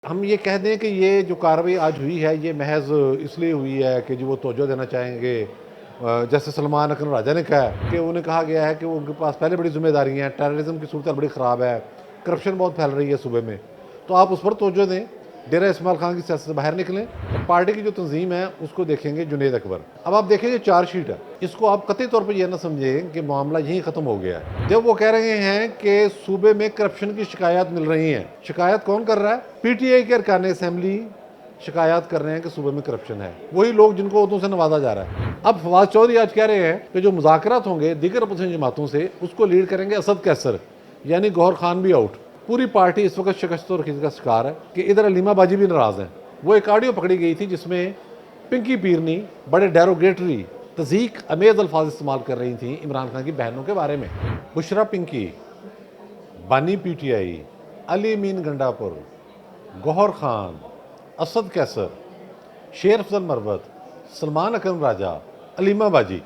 हम ये कह दें कि ये जो कार्रवाई आज हुई है ये महज़ इसलिए हुई है कि जो वो तवज्जो देना चाहेंगे जैसे सलमान अकरम राजा ने कहा है कि उन्हें कहा गया है कि वो उनके पास पहले बड़ी ज़िम्मेदारियाँ हैं, टेररिज्म की सूरत बड़ी ख़राब है, करप्शन बहुत फैल रही है सूबे में, तो आप उस पर तवज्जो दें। डेरा इस्माइल खान की सियासत से बाहर निकलें और पार्टी की जो तंजीम है उसको देखेंगे जुनैद अकबर। अब आप देखें जो चार्जशीट है इसको आप कतई तौर पर यह ना समझें कि मामला यहीं ख़त्म हो गया है। जब वो कह रहे हैं कि सूबे में करप्शन की शिकायत मिल रही हैं, शिकायत कौन कर रहा है? पीटीआई के अरकान असेंबली शिकायत कर रहे हैं कि सूबे में करप्शन है, वही लोग जिनको ओहदों से नवाजा जा रहा है। अब फवाद चौधरी आज कह रहे हैं कि जो मुज़ाकरात होंगे दीगर अपोजिशन जमातों से उसको लीड करेंगे असद कैसर, यानी गौहर खान भी आउट। पूरी पार्टी इस वक्त शिकस्त और खिज़ का शिकार है कि इधर अलीमा बाजी भी नाराज़ हैं। वो एक ऑडियो पकड़ी गई थी जिसमें पिंकी पीरनी बड़े डेरोगेटरी तज़ीक अमेज़ अल्फाज इस्तेमाल कर रही थी इमरान खान की बहनों के बारे में। बुशरा पिंकी, बानी पीटीआई, अली मीन गंडापुर, गौहर खान, असद कैसर, शेर अफजल मरवत, सलमान अकरम राजा, अलीमा बाजी,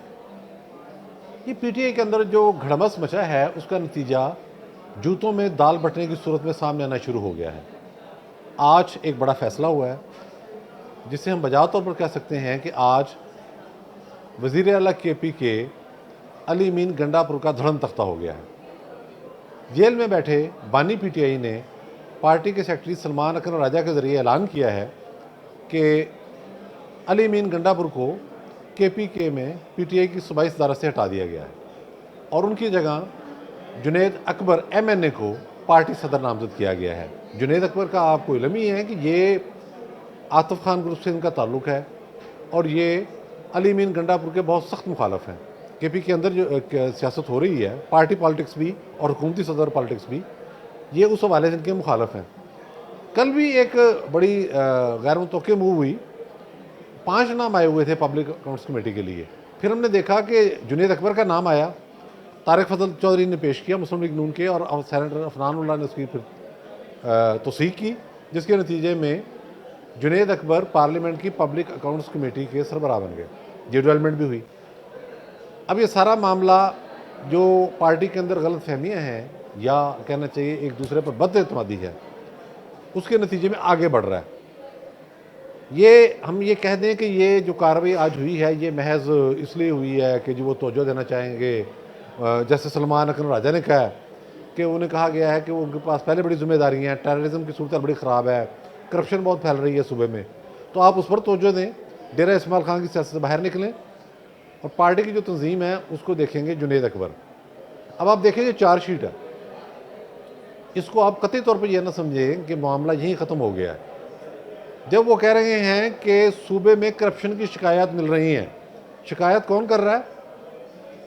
ये पीटीआई के अंदर जो घड़मस मचा है उसका नतीजा जूतों में दाल बटने की सूरत में सामने आना शुरू हो गया है। आज एक बड़ा फैसला हुआ है जिसे हम बजा तौर पर कह सकते हैं कि आज वज़ीर आला केपी के अली मीन गंडापुर का धड़म तख्ता हो गया है। जेल में बैठे बानी पीटीआई ने पार्टी के सेक्रेटरी सलमान अकरम राजा के ज़रिए ऐलान किया है कि अली मीन गंडापुर को केपीके में पीटीआई की सूबाई सदारत से हटा दिया गया है और उनकी जगह जुनैद अकबर एमएनए को पार्टी सदर नामजद किया गया है। जुनैद अकबर का आपको इल्म ही है कि ये आतिफ खान ग्रुप से इनका ताल्लुक़ है और ये अली मीन गंडापुर के बहुत सख्त मुखालफ हैं। केपी के अंदर जो सियासत हो रही है, पार्टी पॉलिटिक्स भी और हुकूमती सदर पॉलिटिक्स भी, ये उस हवाले से इनके मुखालफ हैं। कल भी एक बड़ी गैर मुतवक्किल मूव हुई, 5 नाम आए हुए थे पब्लिक अकाउंट्स कमेटी के लिए। फिर हमने देखा कि जुनैद अकबर का नाम आया, तारिक फजल चौधरी ने पेश किया मुस्लिम लीग नून के, और सेनेटर अफनानुल्लाह ने उसकी फिर तौसीक की, जिसके नतीजे में जुनैद अकबर पार्लियामेंट की पब्लिक अकाउंट्स कमेटी के सरबराह बन गए। ये डेवलपमेंट भी हुई। अब ये सारा मामला जो पार्टी के अंदर गलत फहमियाँ हैं या कहना चाहिए एक दूसरे पर बदएतमादी है, उसके नतीजे में आगे बढ़ रहा है। हम ये कह दें कि ये जो कार्रवाई आज हुई है ये महज़ इसलिए हुई है कि जो वो तवज्जो देना चाहेंगे जैसे सलमान अकरम राजा ने कहा है कि उन्हें कहा गया है कि वो उनके पास पहले बड़ी ज़िम्मेदारियाँ हैं, टेररिज्म की सूरत बड़ी ख़राब है, करप्शन बहुत फैल रही है सूबे में, तो आप उस पर तवज्जो दें। डेरा इस्माइल खान की सियासत से बाहर निकलें और पार्टी की जो तंजीम है उसको देखेंगे जुनैद अकबर। अब आप देखें जो चार्जशीट है इसको आप कतई तौर पर यह ना समझें कि मामला यहीं ख़त्म हो गया है। जब वो कह रहे हैं कि सूबे में करप्शन की शिकायत मिल रही हैं, शिकायत कौन कर रहा है?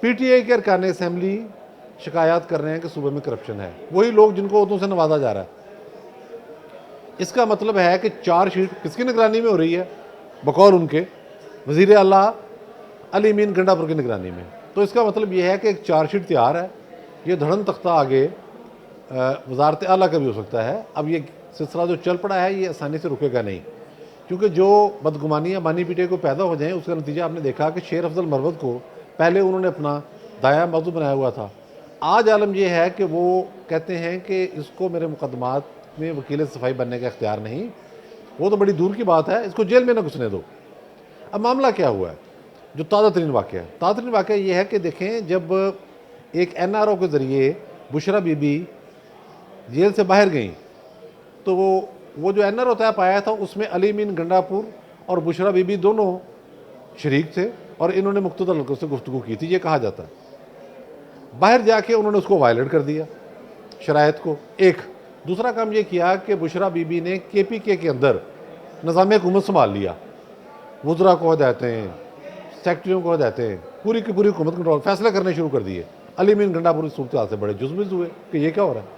पीटीआई के अरकान असेंबली शिकायत कर रहे हैं कि सूबे में करप्शन है, वही लोग जिनको ओहदों से नवाजा जा रहा है। इसका मतलब है कि चार्जशीट किसकी निगरानी में हो रही है? बकौल उनके वज़ीर आला अली मीन गंडापुर की निगरानी में। तो इसका मतलब यह है कि एक चार्जशीट तैयार है, ये धड़न तख्ता आगे वजारत आला का भी हो सकता है। अब ये सिलसिला जो चल पड़ा है ये आसानी से रुकेगा नहीं, क्योंकि जो बदगुमानियाँ बानी पीटीआई को पैदा हो जाएँ उसका नतीजा आपने देखा कि शेर अफजल मरवत को पहले उन्होंने अपना दाया मौजू बनाया हुआ था। आज आलम यह है कि वो कहते हैं कि इसको मेरे मुकदमात में वकील सफाई बनने का इख्तियार नहीं, वो तो बड़ी दूर की बात है, इसको जेल में ना घुसने दो। अब मामला क्या हुआ है? जो ताज़ा तरीन वाक़या ये है कि देखें, जब एक एनआरओ के ज़रिए बुशरा बीबी जेल से बाहर गई तो वो जो एनआरओ तय पाया था उसमें अली मीन गंडापुर और बुशरा बीबी दोनों शरीक थे और इन्होंने मुख्तलिफ लड़कों से गुफ्तगू की थी, ये कहा जाता है। बाहर जाके उन्होंने उसको वायलेट कर दिया शरायत को। एक दूसरा काम ये किया कि बुशरा बीबी ने केपीके के अंदर निज़ाम हुकूमत संभाल लिया, वज़रा को हदायतें, सेक्रेटरियों को हदायतें, पूरी की पूरी हुकूमत कंट्रोल, फैसले करने शुरू कर दिए। अली मीन गंडापुर की सूरत हाल से बड़े जुज़्बुज़ हुए कि ये क्या हो रहा है।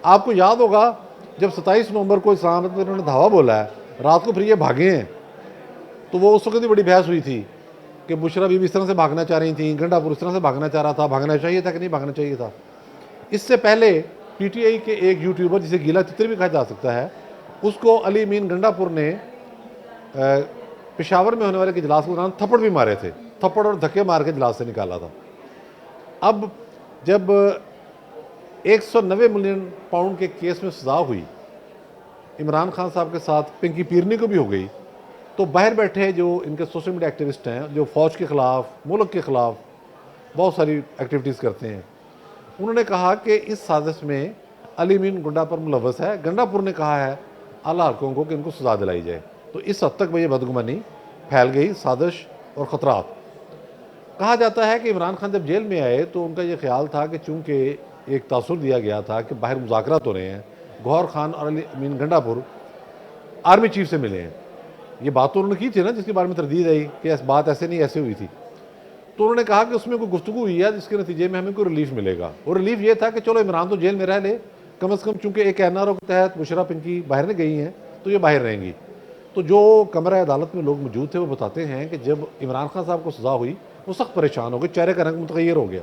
आपको याद होगा जब 27 नवंबर को इस्लामाबाद में उन्होंने धावा बोला है, रात को फिर ये भागे हैं, तो वो उस वक्त भी बड़ी बहस हुई थी कि बुशरा बीबी इस तरह से भागना चाह रही थी, गंडापुर इस तरह से भागना चाह रहा था, भागना चाहिए था कि नहीं भागना चाहिए था। इससे पहले पीटीआई के एक यूट्यूबर जिसे गीला चित्र भी कहा जा सकता है, उसको अली मीन गंडापुर ने पेशावर में होने वाले इजलास के दौरान थप्पड़ भी मारे थे, थप्पड़ और धक्के मार के इजलास से निकाला था। अब जब 190 मिलियन पाउंड के केस में सजा हुई इमरान खान साहब के साथ पिंकी पीरनी को भी हो गई, तो बाहर बैठे जो इनके सोशल मीडिया एक्टिविस्ट हैं, जो फ़ौज के ख़िलाफ़, मुल्क के ख़िलाफ़ बहुत सारी एक्टिविटीज़ करते हैं, उन्होंने कहा कि इस साजिश में अली मीन गंडापुर मुलव्वस है। गंडापुर ने कहा है आला हल्कों को कि इनको सज़ा दिलाई जाए। तो इस हद तक ये बदगुमानी फैल गई, साजिश और ख़तरात। कहा जाता है कि इमरान खान जब जेल में आए तो उनका ये ख्याल था कि चूँकि एक तासुर दिया गया था कि बाहर मुज़ाकरात हो रहे हैं, गौहर खान और Ali mean Gandapur army chief से मिले हैं। ये बात तो उन्होंने की थी ना, जिसके बारे में तरदीद आई कि बात ऐसे नहीं ऐसे हुई थी। तो उन्होंने कहा कि उसमें कोई गुफ्तगू हुई है जिसके नतीजे में हमें कोई रिलीफ मिलेगा, और रिलीफ ये था कि चलो इमरान तो जेल में रह ले, कम से कम चूँकि एक NRO के तहत मुशर्रफ पिंकी बाहर नहीं गई हैं तो ये बाहर रहेंगी। तो जो कमरा अदालत में लोग मौजूद थे वो बताते हैं कि जब इमरान खान साहब को सज़ा हुई वो सख्त परेशान हो गए, चेहरे का रंग मुतगैर हो गया,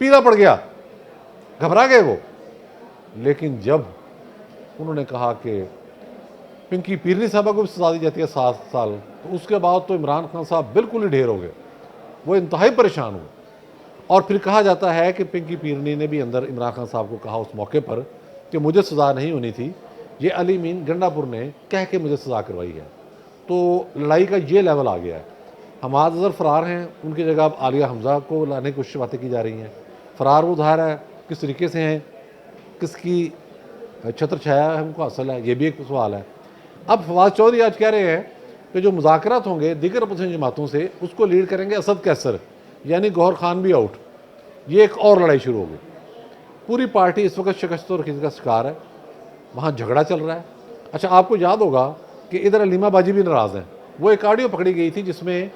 पीला पड़ गया, घबरा गए वो। लेकिन जब उन्होंने कहा कि पिंकी पीरनी साहबा को भी सजा दी जाती है 7 साल, तो उसके बाद तो इमरान खान साहब बिल्कुल ही ढेर हो गए, वो इंतहाई परेशान हुए। और फिर कहा जाता है कि पिंकी पीरनी ने भी अंदर इमरान खान साहब को कहा उस मौके पर कि मुझे सज़ा नहीं होनी थी, ये अली मीन गंडापुर ने कह के मुझे सज़ा करवाई है। तो लड़ाई का ये लेवल आ गया है। हमाद अज़हर फ़रार हैं, उनकी जगह अब आलिया हमज़ा को लाने की कुछ बातें की जा रही हैं। फ़रार वो धार है, किस तरीके से हैं, किसकी छत्र छाया हमको हासिल है, ये भी एक सवाल है। अब फवाद चौधरी आज कह रहे हैं कि जो मुज़ाकरात होंगे दीगर अपोजिशन जमातों से, उसको लीड करेंगे असद कैसर, यानी गौहर खान भी आउट। ये एक और लड़ाई शुरू हो गई। पूरी पार्टी इस वक्त शिकस्त और खिज़ का शिकार है, वहाँ झगड़ा चल रहा है। अच्छा, आपको याद होगा कि इधर अलीमा बाजी भी नाराज़ हैं। वो एक ऑडियो पकड़ी गई थी जिसमें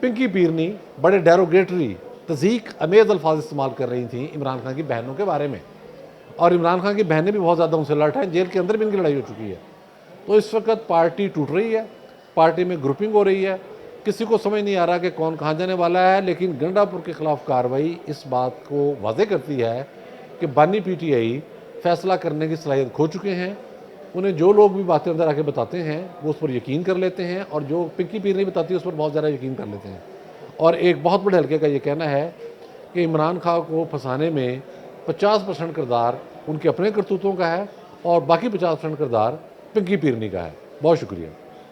पिंकी पीरनी बड़े डेरोगेटरी तज़ीक अमेज़ अल्फाज इस्तेमाल कर रही थी इमरान खान की बहनों के बारे में, और इमरान खान की बहनें भी बहुत ज़्यादा उनसे लड़ हैं, जेल के अंदर भी इनकी लड़ाई हो चुकी है। तो इस वक्त पार्टी टूट रही है, पार्टी में ग्रुपिंग हो रही है, किसी को समझ नहीं आ रहा कि कौन कहाँ जाने वाला है। लेकिन गंडापुर के ख़िलाफ़ कार्रवाई इस बात को वाज़ेह करती है कि बानी PTI फैसला करने की सलाहियत खो चुके हैं। उन्हें जो लोग भी बातें अंदर आके बताते हैं वो उस पर यकीन कर लेते हैं, और जो पिंकी पीरनी बताती है उस पर बहुत ज़्यादा यकीन कर लेते हैं। और एक बहुत बड़े हल्के का ये कहना है कि इमरान खान को फंसाने में 50% किरदार उनके अपने करतूतों का है और बाकी 50% किरदार पिंकी पीरनी का है। बहुत शुक्रिया।